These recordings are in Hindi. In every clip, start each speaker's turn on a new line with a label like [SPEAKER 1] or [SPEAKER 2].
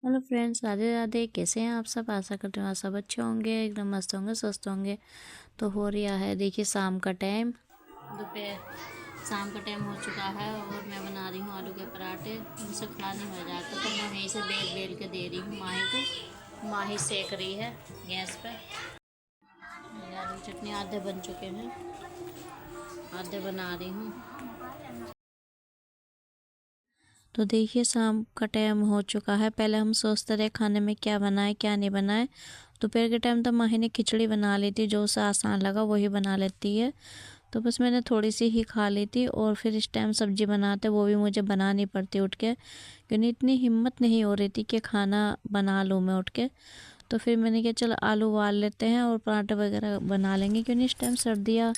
[SPEAKER 1] Hello friends, Radhe Radhe. कैसे हैं आप सब? आशा करते हैं आप सब अच्छे होंगे, एकदम मस्त होंगे, स्वस्थ होंगे। तो हो रहा है, देखिए, शाम का टाइम। दोपहर शाम का टाइम हो चुका है और मैं बना रही हूँ आलू के पराठे। मुझसे खड़ा नहीं हो जाता तो मैं वहीं से बेल बेल के दे रही हूँ माही को। माही सेक रही है गैस पर। मेरे आलू की चटनी आधे बन चुके हैं, आधे बना रही हूँ। तो देखिए, शाम का टाइम हो चुका है। पहले हम सोचते रहे खाने में क्या बनाए क्या नहीं बनाए। दोपहर के टाइम तो माही ने खिचड़ी बना ली थी, जो उसे आसान लगा वही बना लेती है। तो बस मैंने थोड़ी सी ही खा ली थी और फिर इस टाइम सब्जी बनाते वो भी मुझे बनानी पड़ती उठ के, क्योंकि इतनी हिम्मत नहीं हो रही थी कि खाना बना लूँ मैं उठ के। तो फिर मैंने कहा चलो आलू उबाल लेते हैं और पराठे वगैरह बना लेंगे, क्योंकि इस टाइम सर्दियाँ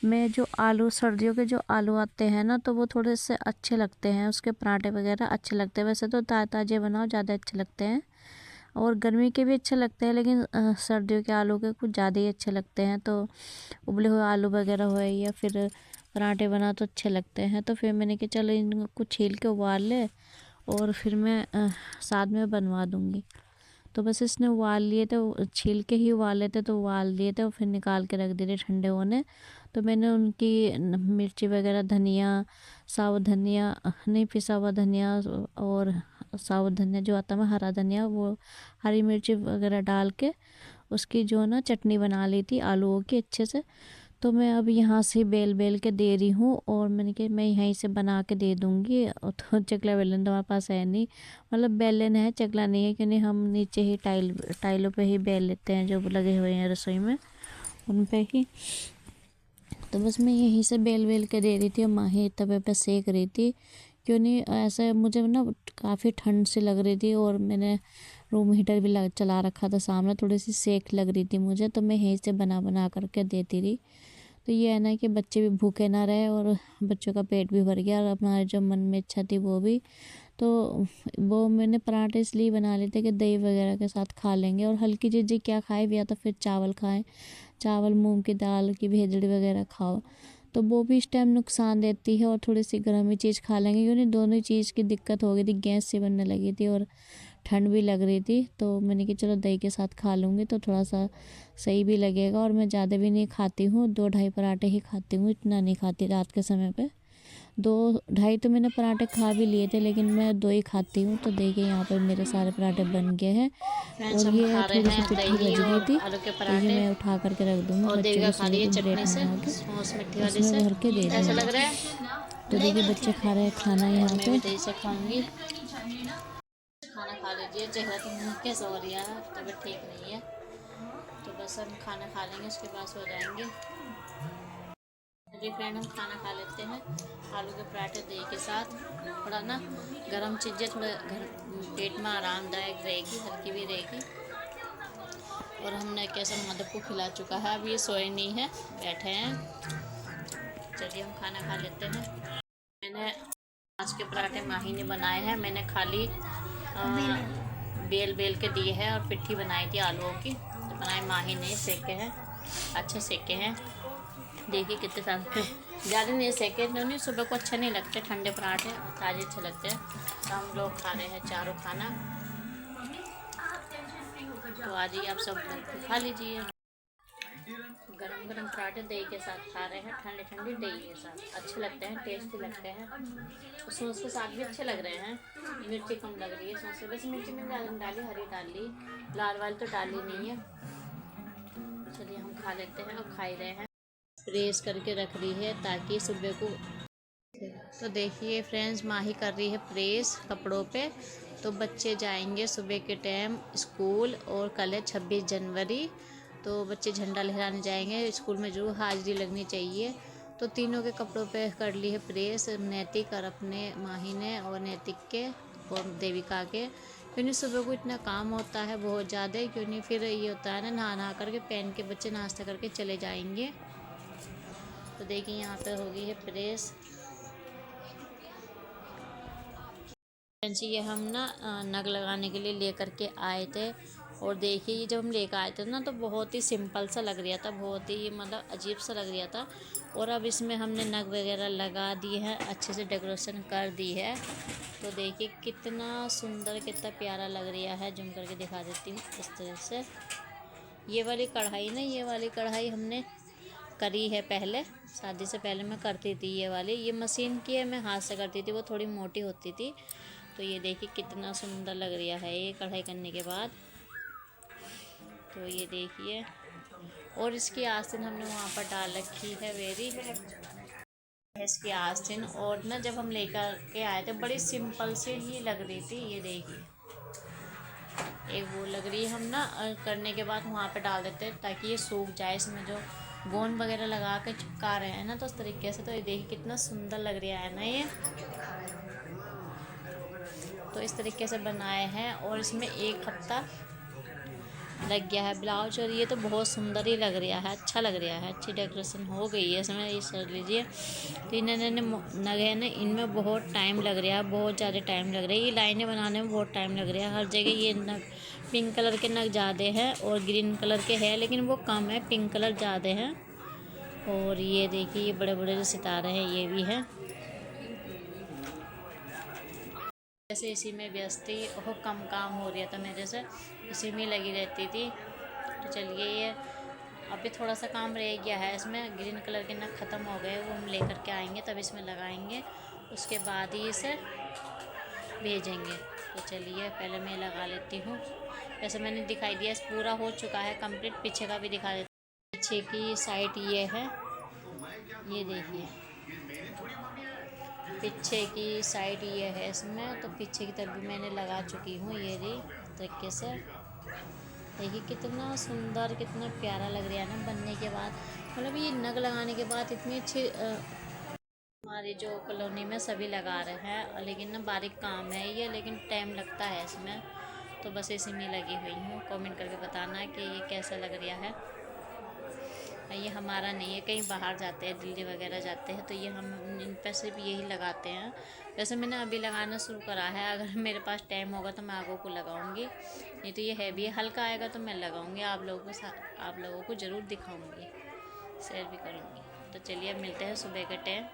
[SPEAKER 1] में जो आलू, सर्दियों के जो आलू आते हैं ना, तो वो थोड़े से अच्छे लगते हैं, उसके पराठे वगैरह अच्छे लगते हैं। वैसे तो ताज़े बनाओ ज़्यादा अच्छे लगते हैं और गर्मी के भी अच्छे लगते हैं, लेकिन सर्दियों के आलू के कुछ ज़्यादा ही अच्छे लगते हैं। तो उबले हुए आलू वगैरह हुए या फिर पराठे बना तो अच्छे लगते हैं। तो फिर मैंने कहा चलो इनको छील के उबाल ले और फिर मैं साथ में बनवा दूँगी। तो बस इसने उबाल लिए थे, छील के ही उबाल लेते तो उबाल दिए थे और फिर निकाल के रख दिए थे ठंडे होने। तो मैंने उनकी मिर्ची वगैरह, धनिया, साबुत धनिया नहीं, पिसा हुआ धनिया और साबुत धनिया जो आता है हरा धनिया, वो हरी मिर्ची वगैरह डाल के उसकी जो ना चटनी बना ली थी आलूओं की अच्छे से। तो मैं अब यहाँ से बेल बेल के दे रही हूँ और मैंने कहा मैं यहीं से बना के दे दूँगी। और तो चकला बेलन तो हमारे पास है नहीं, मतलब बेलन है, चकला नहीं है, क्योंकि हम नीचे ही टाइलों पे ही बेल लेते हैं जो लगे हुए हैं रसोई में, उन पे ही। तो बस मैं यहीं से बेल बेल के दे रही थी और माही तवे पे सेक रही थी। क्यों नहीं, ऐसा मुझे ना काफ़ी ठंड सी लग रही थी और मैंने रूम हीटर भी चला रखा था सामने, थोड़ी सी सेक लग रही थी मुझे, तो मैं यहीं से बना बना करके देती रही। तो ये है ना कि बच्चे भी भूखे ना रहे और बच्चों का पेट भी भर गया और अपना जो मन में इच्छा थी वो भी। तो वो मैंने पराठे इसलिए बना लिए थे कि दही वगैरह के साथ खा लेंगे और हल्की चीज़ें क्या खाए भी, या तो फिर चावल खाएं, चावल मूंग की दाल की भेजड़ी वगैरह खाओ। तो वो भी इस टाइम नुकसान देती है और थोड़ी सी गर्म ही चीज़ खा लेंगे, क्योंकि दोनों ही चीज़ की दिक्कत हो गई थी, गैस से बनने लगी थी और ठंड भी लग रही थी। तो मैंने कहा चलो दही के साथ खा लूँगी तो थोड़ा सा सही भी लगेगा। और मैं ज़्यादा भी नहीं खाती हूँ, 2-2.5 पराठे ही खाती हूँ, इतना नहीं खाती रात के समय पे। 2-2.5 तो मैंने पराठे खा भी लिए थे, लेकिन मैं 2 ही खाती हूँ। तो देखिए यहाँ पर मेरे सारे पराठे बन गए हैं
[SPEAKER 2] फ्रेंड्स,
[SPEAKER 1] और
[SPEAKER 2] हम
[SPEAKER 1] ये
[SPEAKER 2] खा रहे
[SPEAKER 1] थोड़ी सी
[SPEAKER 2] हैं
[SPEAKER 1] पिट्ठी
[SPEAKER 2] दही
[SPEAKER 1] बच गई
[SPEAKER 2] और
[SPEAKER 1] थी,
[SPEAKER 2] आलू के
[SPEAKER 1] तो ये
[SPEAKER 2] पराठे।
[SPEAKER 1] मैं उठा करके रख दूँगी
[SPEAKER 2] और
[SPEAKER 1] बच्चों
[SPEAKER 2] देविका
[SPEAKER 1] को
[SPEAKER 2] खा
[SPEAKER 1] सुबह
[SPEAKER 2] रही है
[SPEAKER 1] को
[SPEAKER 2] चटनी
[SPEAKER 1] ब्रेड
[SPEAKER 2] से,
[SPEAKER 1] बना के
[SPEAKER 2] सॉस मिट्टी वाली
[SPEAKER 1] उसमें
[SPEAKER 2] से।
[SPEAKER 1] भर के दे
[SPEAKER 2] कैसा
[SPEAKER 1] दूँगी।
[SPEAKER 2] लग रहा है?
[SPEAKER 1] तो देखिए बच्चे खा रहे हैं खाना
[SPEAKER 2] और
[SPEAKER 1] यहाँ
[SPEAKER 2] मैं भी
[SPEAKER 1] पे।
[SPEAKER 2] दही से खाऊंगी। खाना खा लीजिए, चेहरा तो मुँह कैसा हो रहा है, तबीयत ठीक नहीं है। तो बस हम खाना खा लेंगे, उसके बाद सो जाएंगे। जी फ्रेंड, हम खाना खा लेते हैं आलू के पराठे दही के साथ। थोड़ा ना गर्म चीज़ें थोड़ा घर पेट में आरामदायक रहेगी, हल्की भी रहेगी। और हमने कैसे मदर को खिला चुका है, अब ये सोए नहीं है, बैठे हैं। चलिए हम खाना खा लेते हैं। मैंने आज के पराठे माही ने बनाए हैं, मैंने खाली बेल बेल के दिए हैं और पिट्ठी बनाई थी आलूओं की, तो बनाए माही ने, सेके हैं, अच्छे सेके हैं। देखिए कितने सारे, ज़्यादा नहीं सेके, नहीं सुबह को अच्छे नहीं लगते ठंडे पराठे, ताज़े अच्छे लगते हैं। तो हम लोग खा रहे हैं चारों खाना। तो आ जाइए आप सब लोग खा लीजिए। गरम गरम पराठे दही के साथ खा रहे हैं, ठंडे ठंडे दही के साथ अच्छे लगते हैं, टेस्टी लगते हैं। सॉस के साथ भी अच्छे लग रहे हैं। मिर्ची कम लग रही है सॉस से, वैसे मिर्ची मैंने ज़्यादा डाली, हरी डाल ली, लाल वाली तो डाली नहीं है। चलिए हम खा लेते हैं और खा ही रहे हैं। प्रेस करके रख रही है ताकि सुबह को। तो देखिए फ्रेंड्स, माही कर रही है प्रेस कपड़ों पे। तो बच्चे जाएंगे सुबह के टाइम स्कूल और कल है 26 जनवरी। तो बच्चे झंडा लहराने जाएंगे, स्कूल में जरूर हाजिरी लगनी चाहिए। तो तीनों के कपड़ों पे कर ली है प्रेस, नैतिक और अपने माही ने, और नैतिक के और देविका के। क्योंकि सुबह को इतना काम होता है बहुत ज़्यादा, क्योंकि फिर ये होता है ना, नहा नहा करके पहन के बच्चे नाश्ता करके चले जाएंगे। तो देखिए यहाँ पे हो गई है प्रेस। फ्रेंड्स, ये हम ना नग लगाने के लिए लेकर के आए थे। और देखिए ये जब हम लेकर आए थे ना, तो बहुत ही सिंपल सा लग रहा था, बहुत ही मतलब अजीब सा लग रहा था। और अब इसमें हमने नग वगैरह लगा दिए हैं, अच्छे से डेकोरेशन कर दी है। तो देखिए कितना सुंदर, कितना प्यारा लग रहा है। जूम करके दिखा देती हूँ इस तरह से। ये वाली कढ़ाई ना, ये वाली कढ़ाई हमने करी है पहले, शादी से पहले मैं करती थी। ये मशीन की है, मैं हाथ से करती थी, वो थोड़ी मोटी होती थी। तो ये देखिए कितना सुंदर लग रहा है ये कढ़ाई करने के बाद। तो ये देखिए, और इसकी आस्तीन हमने वहाँ पर डाल रखी है वेरी इसकी आस्तीन। और ना जब हम लेकर के आए थे बड़ी सिंपल से ही लग रही थी। ये देखिए एक वो लग रही है, हम ना करने के बाद वहाँ पे डाल देते हैं ताकि ये सूख जाए। इसमें जो गोंद वगैरह लगा के चिपका रहे हैं ना, तो उस तरीके से। तो ये देखिए कितना सुंदर लग रहा है ना ये। तो इस तरीके से बनाए हैं और इसमें 1 हफ्ता लग गया है ब्लाउज। और ये तो बहुत सुंदर ही लग रहा है, अच्छा लग रहा है, अच्छी डेकोरेशन हो गई है इसमें। ये सर लीजिए, तो इन नग है ना, इनमें बहुत टाइम लग रहा है, बहुत ज़्यादा टाइम लग रहा है। ये लाइनें बनाने में बहुत टाइम लग रहा है। हर जगह ये नग पिंक कलर के नग ज़्यादा हैं और ग्रीन कलर के हैं, लेकिन वो कम है, पिंक कलर ज़्यादा है। और ये देखिए ये बड़े बड़े जो सितारे हैं ये भी है। जैसे इसी में व्यस्त थी और कम काम हो रहा था मेरे से, इसी में लगी रहती थी। तो चलिए ये अभी थोड़ा सा काम रह गया है इसमें। ग्रीन कलर के नग ख़त्म हो गए, वो हम लेकर के आएंगे तब इसमें लगाएंगे, उसके बाद ही इसे भेजेंगे। तो चलिए पहले मैं लगा लेती हूँ। वैसे मैंने दिखाई दिया, पूरा हो चुका है कंप्लीट। पीछे का भी दिखा देती हूँ। पीछे की साइड ये है, ये देखिए पीछे की साइड ये है इसमें। तो पीछे की तरफ भी मैंने लगा चुकी हूँ ये तरीके से। देखिए कितना सुंदर, कितना प्यारा लग रहा है ना बनने के बाद। मतलब ये नग लगाने के बाद इतनी अच्छी हमारी जो कॉलोनी में सभी लगा रहे हैं, लेकिन ना बारीक काम है ये, लेकिन टाइम लगता है इसमें। तो बस इसी में लगी हुई हूँ। कमेंट करके बताना कि ये कैसा लग रहा है। ये हमारा नहीं है, कहीं बाहर जाते हैं, दिल्ली वगैरह जाते हैं, तो ये हम इन पर सिर्फ यही लगाते हैं। वैसे मैंने अभी लगाना शुरू करा है, अगर मेरे पास टाइम होगा तो मैं आगों को लगाऊंगी, नहीं तो ये हैवी है। हल्का आएगा तो मैं लगाऊंगी, आप लोगों को ज़रूर दिखाऊंगी, शेयर भी करूंगी। तो चलिए अब मिलते हैं सुबह के टाइम।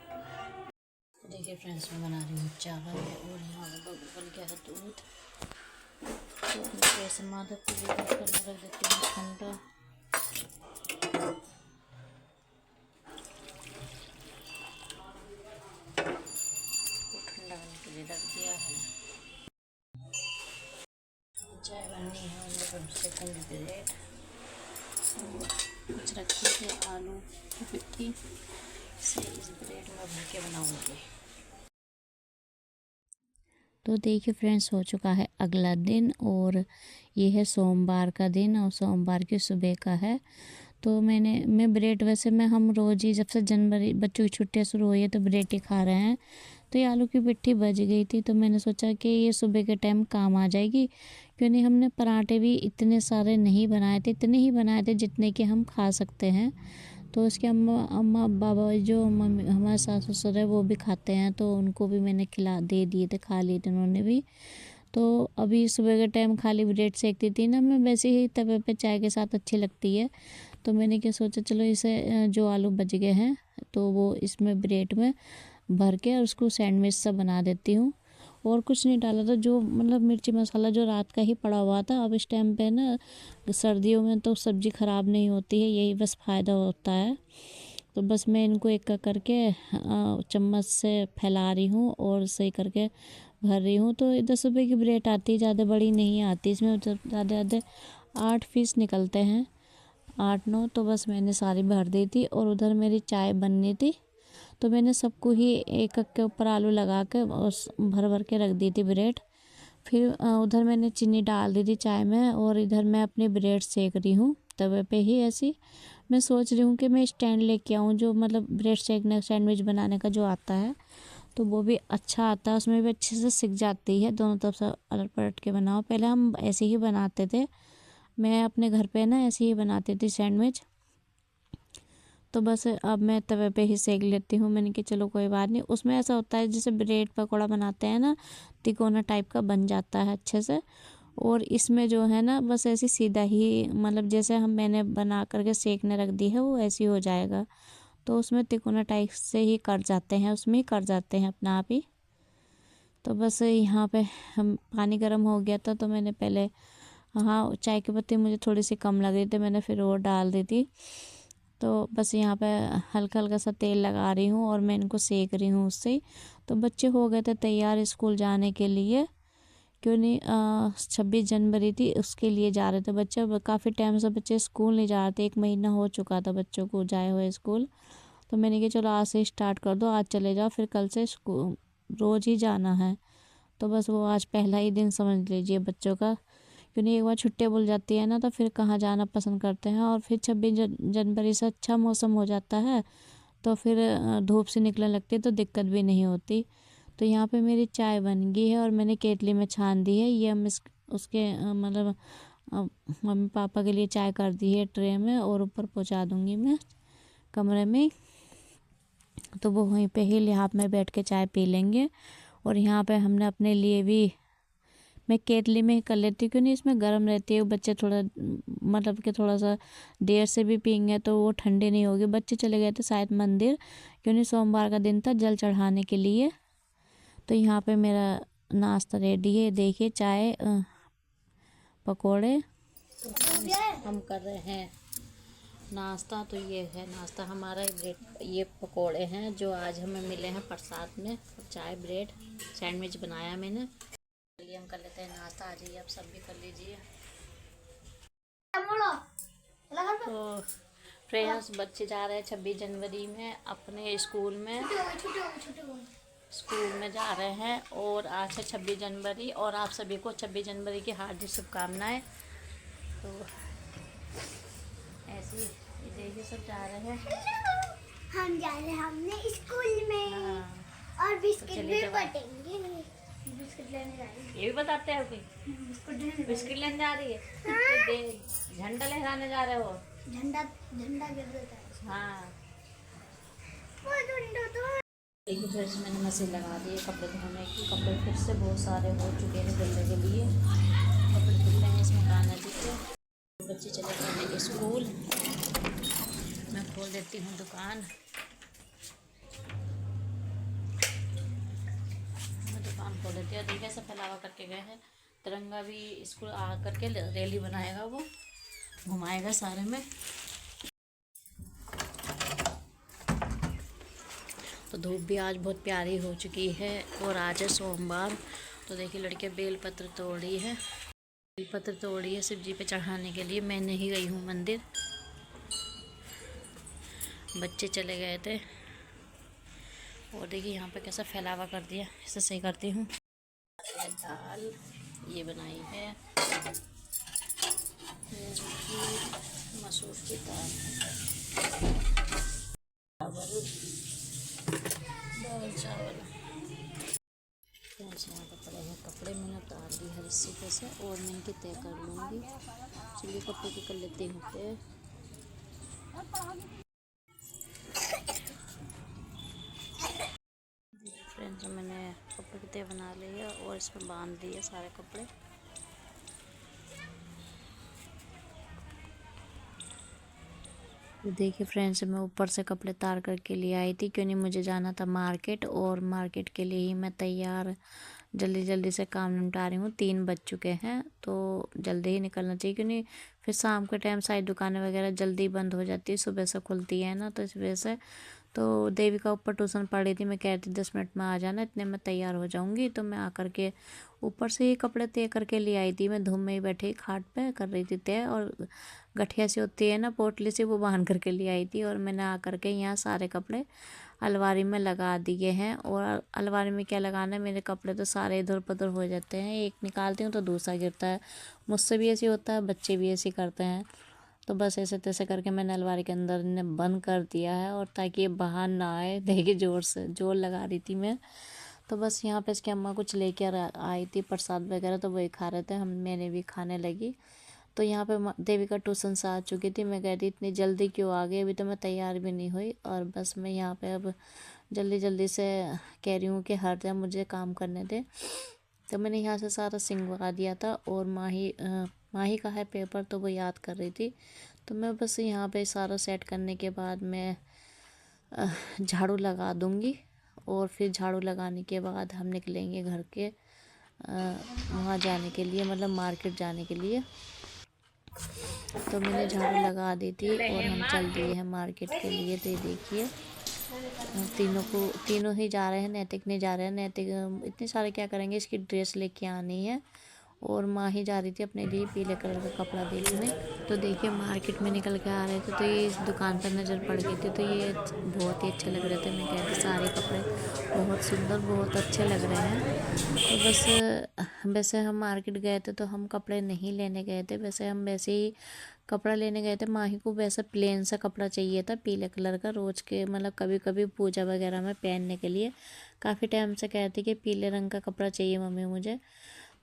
[SPEAKER 2] देखिए फ्रेंड्स, मैं बना रही हूँ चावल और यहाँ बन गया है दूध। तो कैसे माधव को रख देती हूँ ठंडा। रख दिया है, चाय बननी है। और सेकंड ब्रेड कुछ रखी थी, आलू की पिट्ठी से इस ब्रेड में भर के बनाऊंगी।
[SPEAKER 1] तो देखिए फ्रेंड्स, हो चुका है अगला दिन और ये है सोमवार का दिन और सोमवार की सुबह का है। तो मैं ब्रेड, वैसे हम रोज़ ही, जब से जनवरी बच्चों की छुट्टियां शुरू हुई है तो ब्रेड ही खा रहे हैं। तो ये आलू की पिट्ठी बच गई थी, तो मैंने सोचा कि ये सुबह के टाइम काम आ जाएगी। क्यों नहीं, हमने पराठे भी इतने सारे नहीं बनाए थे, इतने ही बनाए थे जितने कि हम खा सकते हैं। तो उसके अम्मा बाबा जो मम्मी हमारे सास ससुर है वो भी खाते हैं, तो उनको भी मैंने दे दिए थे, खा लिए थे उन्होंने भी। तो अभी सुबह के टाइम खाली ब्रेड सेकती थी ना मैं, वैसे ही तवे पे चाय के साथ अच्छी लगती है। तो मैंने क्या सोचा, चलो इसे जो आलू बच गए हैं तो वो इसमें ब्रेड में भर के और उसको सैंडविच सा बना देती हूँ। और कुछ नहीं डाला था, जो मतलब मिर्ची मसाला जो रात का ही पड़ा हुआ था। अब इस टाइम पे ना सर्दियों में तो सब्ज़ी ख़राब नहीं होती है, यही बस फ़ायदा होता है। तो बस मैं इनको एक करके चम्मच से फैला रही हूँ और सही करके भर रही हूँ। तो 10 रुपये की ब्रेड आती है, ज़्यादा बड़ी नहीं आती, इसमें ज़्यादा 8 पीस निकलते हैं, 8-9। तो बस मैंने सारी भर दी थी और उधर मेरी चाय बननी थी, तो मैंने सबको ही एक के ऊपर आलू लगा के और भर भर के रख दी थी ब्रेड। फिर उधर मैंने चीनी डाल दी थी चाय में और इधर मैं अपनी ब्रेड सेक रही हूँ तवे पे ही। ऐसी मैं सोच रही हूँ कि मैं स्टैंड लेके आऊँ, जो मतलब ब्रेड सेकने सैंडविच बनाने का जो आता है, तो वो भी अच्छा आता है, उसमें भी अच्छे से सिक जाती है। दोनों तरफ से अलट पलट के बनाओ। पहले हम ऐसे ही बनाते थे, मैं अपने घर पे ना ऐसे ही बनाती थी सैंडविच। तो बस अब मैं तवे पे ही सेक लेती हूँ। मैंने कि चलो कोई बात नहीं, उसमें ऐसा होता है जैसे ब्रेड पकौड़ा बनाते हैं ना, तिकोना टाइप का बन जाता है अच्छे से। और इसमें जो है ना बस ऐसे सीधा ही, मतलब जैसे मैंने बना करके सेकने रख दी है वो ऐसे ही हो जाएगा। तो उसमें तिकोना टाइप से ही कट जाते हैं, उसमें ही कट जाते हैं अपना आप ही। तो बस यहाँ पे हम पानी गर्म हो गया था, तो मैंने पहले हाँ चाय की पत्ती मुझे थोड़ी सी कम लग रही थी, मैंने फिर वो डाल दी थी। तो बस यहाँ पे हल्का हल्का सा तेल लगा रही हूँ और मैं इनको सेक रही हूँ उससे। तो बच्चे हो गए थे तैयार स्कूल जाने के लिए, क्यों नहीं 26 जनवरी थी, उसके लिए जा रहे थे बच्चे। काफ़ी टाइम से बच्चे स्कूल नहीं जा रहे थे, 1 महीना हो चुका था बच्चों को जाए हुए स्कूल। तो मैंने कहा चलो आज से स्टार्ट कर दो, आज चले जाओ, फिर कल से स्कूल रोज़ ही जाना है। तो बस वो आज पहला ही दिन समझ लीजिए बच्चों का, क्योंकि एक बार छुट्टियाँ भूल जाती है ना, तो फिर कहाँ जाना पसंद करते हैं। और फिर 26 जनवरी से अच्छा मौसम हो जाता है, तो फिर धूप से निकलने लगती है तो दिक्कत भी नहीं होती। तो यहाँ पे मेरी चाय बन गई है और मैंने केतली में छान दी है। ये हम उसके मतलब मम्मी पापा के लिए चाय कर दी है ट्रे में, और ऊपर पहुँचा दूँगी मैं कमरे में। तो वो वहीं पे ही लिहाफ में बैठ के चाय पी लेंगे। और यहाँ पे हमने अपने लिए भी, मैं केतली में ही कर लेती हूँ, क्यों नहीं इसमें गर्म रहती है। बच्चे थोड़ा मतलब कि थोड़ा सा देर से भी पियेंगे तो वो ठंडे नहीं होगी। बच्चे चले गए थे शायद मंदिर, क्यों नहीं सोमवार का दिन था, जल चढ़ाने के लिए। तो यहाँ पे मेरा नाश्ता रेडी है, देखिए चाय पकोड़े।
[SPEAKER 2] हम कर रहे हैं नाश्ता। तो ये है नाश्ता हमारा, ब्रेड, ये पकोड़े हैं जो आज हमें मिले हैं प्रसाद में। चाय ब्रेड सैंडविच बनाया मैंने। चलिए हम कर लेते हैं नाश्ता। आ जाइए आप सब भी कर लीजिए। तो फ्रेंड्स बच्चे जा रहे हैं 26 जनवरी में अपने स्कूल में, स्कूल में जा रहे हैं। और आज है 26 जनवरी, और आप सभी को 26 जनवरी की हार्दिक शुभकामनाएं। तो ऐसे ही देखिए सब जा रहे हैं,
[SPEAKER 3] हम जा रहे हैं हमने स्कूल में।
[SPEAKER 2] हाँ।
[SPEAKER 3] और बिस्किट
[SPEAKER 2] तो
[SPEAKER 3] भी
[SPEAKER 2] चलिए
[SPEAKER 3] बटेंगे। बिस्किट लेने जा रही
[SPEAKER 2] ये भी बताते हैं कि बिस्किट लेने जा रही है। तो झंडा लहराने जा रहे हो।
[SPEAKER 3] झंडा झंडा गिर देता है।
[SPEAKER 2] हाँ
[SPEAKER 3] वो झंडा तो
[SPEAKER 2] देखिए फिर से मैंने मशीन लगा दी है कपड़े धोने की। कपड़े फिर से बहुत सारे हो चुके हैं धुलने के लिए। कपड़े धुल रहे हैं इसमें गाना जी के। बच्चे चले गए हैं स्कूल। मैं खोल देती हूँ दुकान। मैं दुकान खोल देती हूँ। देखिए सब फैलावा करके गए हैं। तिरंगा भी स्कूल आ करके रैली बनाएगा, वो घुमाएगा सारे में। तो धूप भी आज बहुत प्यारी हो चुकी है, और आज है सोमवार। तो देखिए लड़के बेलपत्र तोड़ी है, बेलपत्र तोड़ी है शिव जी पे चढ़ाने के लिए। मैं नहीं गई हूँ मंदिर, बच्चे चले गए थे। और देखिए यहाँ पे कैसा फैलावा कर दिया, इसे सही करती हूँ। दाल ये बनाई है, मसूर की दाल, चावल। यहाँ पर पड़े हैं कपड़े, मैंने उतार दी हर सीखे से, और मैं इनकी तय कर लूँगी। चलिए कपड़े की कर लेती हूँ तय। फ्रेंड्स मैंने कपड़े की तय बना ली है, और इसमें बांध दिए सारे कपड़े।
[SPEAKER 1] तो देखिए फ्रेंड्स मैं ऊपर से कपड़े तार करके ले आई थी, क्यों नहीं मुझे जाना था मार्केट, और मार्केट के लिए ही मैं तैयार जल्दी जल्दी से काम निपटा रही हूँ। 3 बज चुके हैं, तो जल्दी ही निकलना चाहिए, क्यों नहीं फिर शाम के टाइम सारी दुकानें वगैरह जल्दी बंद हो जाती है, सुबह से खुलती है ना, तो इस वजह से। तो देवी का ऊपर ट्यूशन पढ़ी थी, मैं कह रही थी 10 मिनट में आ जाना, इतने में तैयार हो जाऊँगी। तो मैं आकर के ऊपर से ही कपड़े तय करके ले आई थी। मैं धूप में ही बैठी खाट पे कर रही थी तय, और गठिया सी होती है ना पोटली से, वो बांध करके ले आई थी। और मैंने आकर के यहाँ सारे कपड़े अलमारी में लगा दिए हैं। और अलमारी में क्या लगाना है, मेरे कपड़े तो सारे इधर उधर हो जाते हैं, एक निकालती हूँ तो दूसरा गिरता है। मुझसे भी ऐसे होता है, बच्चे भी ऐसे करते हैं। तो बस ऐसे तैसे करके मैंने अलमारी के अंदर ने बंद कर दिया है, और ताकि ये बाहर ना आए। देखिए जोर से जोर लगा रही थी मैं। तो बस यहाँ पे इसकी अम्मा कुछ लेके आई थी प्रसाद वगैरह, तो वही खा रहे थे हम, मैंने भी खाने लगी। तो यहाँ पे देवी का ट्यूशन से आ चुकी थी। मैं कह रही इतनी जल्दी क्यों आ गई, अभी तो मैं तैयार भी नहीं हुई। और बस मैं यहाँ पे अब जल्दी जल्दी से कह रही हूँ कि हर टाइम मुझे काम करने दे। तो मैंने यहाँ से सारा सिंगवा दिया था, और माही का है पेपर, तो वो याद कर रही थी। तो मैं बस यहाँ पे सारा सेट करने के बाद मैं झाड़ू लगा दूंगी और फिर झाड़ू लगाने के बाद हम निकलेंगे घर के वहाँ जाने के लिए, मतलब मार्केट जाने के लिए। तो मैंने झाड़ू लगा दी थी और हम चल दिए हैं मार्केट के लिए। तो ये देखिए तीनों ही जा रहे हैं, नैतिक नहीं जा रहे हैं। नैतिक इतने सारे क्या करेंगे, इसकी ड्रेस लेके आनी है। और माँ ही जा रही थी अपने लिए पीले कलर का कपड़ा देखने। तो देखिए मार्केट में निकल के आ रहे थे तो ये इस दुकान पर नज़र पड़ गई थी। तो ये बहुत ही अच्छे लग रहे थे। मैं कहती सारे कपड़े बहुत सुंदर, बहुत अच्छे लग रहे हैं। तो बस वैसे हम मार्केट गए थे तो हम कपड़े नहीं लेने गए थे, वैसे हम वैसे ही कपड़ा लेने गए थे। माही को वैसा प्लेन सा कपड़ा चाहिए था पीले कलर का, रोज़ के मतलब कभी कभी पूजा वगैरह में पहनने के लिए। काफ़ी टाइम से कहती कि पीले रंग का कपड़ा चाहिए मम्मी मुझे।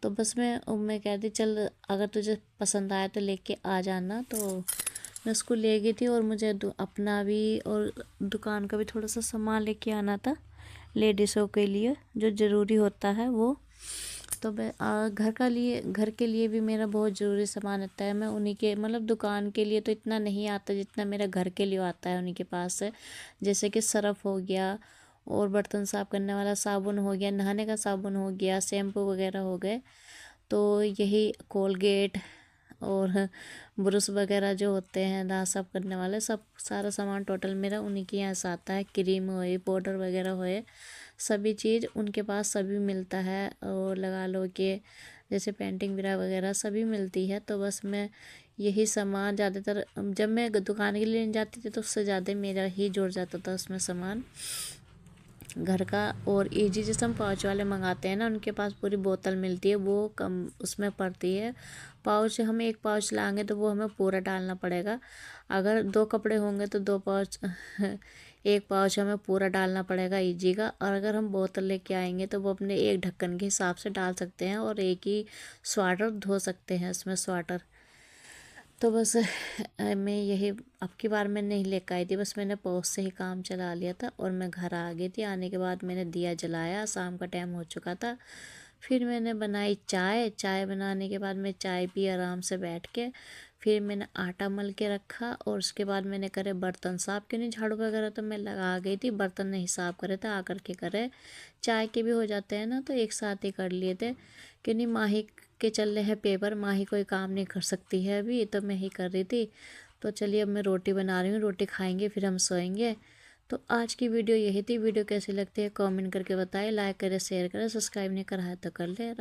[SPEAKER 1] तो बस मैं कहती चल अगर तुझे पसंद आया तो लेके आ जाना। तो मैं उसको ले गई थी और मुझे अपना भी और दुकान का भी थोड़ा सा सामान लेके आना था लेडीज़ों के लिए जो ज़रूरी होता है वो। तो मैं घर के लिए भी मेरा बहुत ज़रूरी सामान आता है। मैं उन्हीं के मतलब दुकान के लिए तो इतना नहीं आता जितना मेरा घर के लिए आता है उन्हीं के पास से। जैसे कि सरफ़ हो गया और बर्तन साफ़ करने वाला साबुन हो गया, नहाने का साबुन हो गया, शैम्पू वगैरह हो गए। तो यही कोलगेट और ब्रश वगैरह जो होते हैं दांत साफ़ करने वाले, सब सारा सामान टोटल मेरा उन्हीं के यहाँ से आता है। क्रीम होए, पाउडर वगैरह होए, सभी चीज़ उनके पास सभी मिलता है। और लगा लो कि जैसे पेंटिंग ब्रश वगैरह सभी मिलती है। तो बस मैं यही सामान ज़्यादातर जब मैं दुकान के लिए जाती थी तो उससे ज़्यादा मेरा ही जुड़ जाता था उसमें सामान घर का। और ईजी जैसे हम पाउच वाले मंगाते हैं ना, उनके पास पूरी बोतल मिलती है, वो कम उसमें पड़ती है। पाउच हम एक पाउच लाएंगे तो वो हमें पूरा डालना पड़ेगा। अगर 2 कपड़े होंगे तो 2 पाउच एक पाउच हमें पूरा डालना पड़ेगा ईजी का। और अगर हम बोतल लेके आएंगे तो वो अपने एक ढक्कन के हिसाब से डाल सकते हैं और एक ही स्वेटर धो सकते हैं उसमें स्वेटर। तो बस मैं यही अब की बार मैं नहीं लेकर आई थी, बस मैंने पौष से ही काम चला लिया था और मैं घर आ गई थी। आने के बाद मैंने दिया जलाया, शाम का टाइम हो चुका था। फिर मैंने बनाई चाय बनाने के बाद मैं चाय पी आराम से बैठ के। फिर मैंने आटा मल के रखा और उसके बाद मैंने करे बर्तन साफ़। क्यों नहीं, झाड़ू वगैरह तो मैं लगा गई थी, बर्तन नहीं साफ़ करे थे, आकर के करे। चाय के भी हो जाते हैं ना तो एक साथ ही कर लिए थे। क्यों नहीं, माही के चल रहे हैं पेपर, माही कोई काम नहीं कर सकती है अभी, तो मैं ही कर रही थी। तो चलिए अब मैं रोटी बना रही हूँ, रोटी खाएंगे फिर हम सोएंगे। तो आज की वीडियो यही थी। वीडियो कैसी लगती है कमेंट करके बताएं, लाइक करें, शेयर करें, सब्सक्राइब नहीं करा है तो कर ले।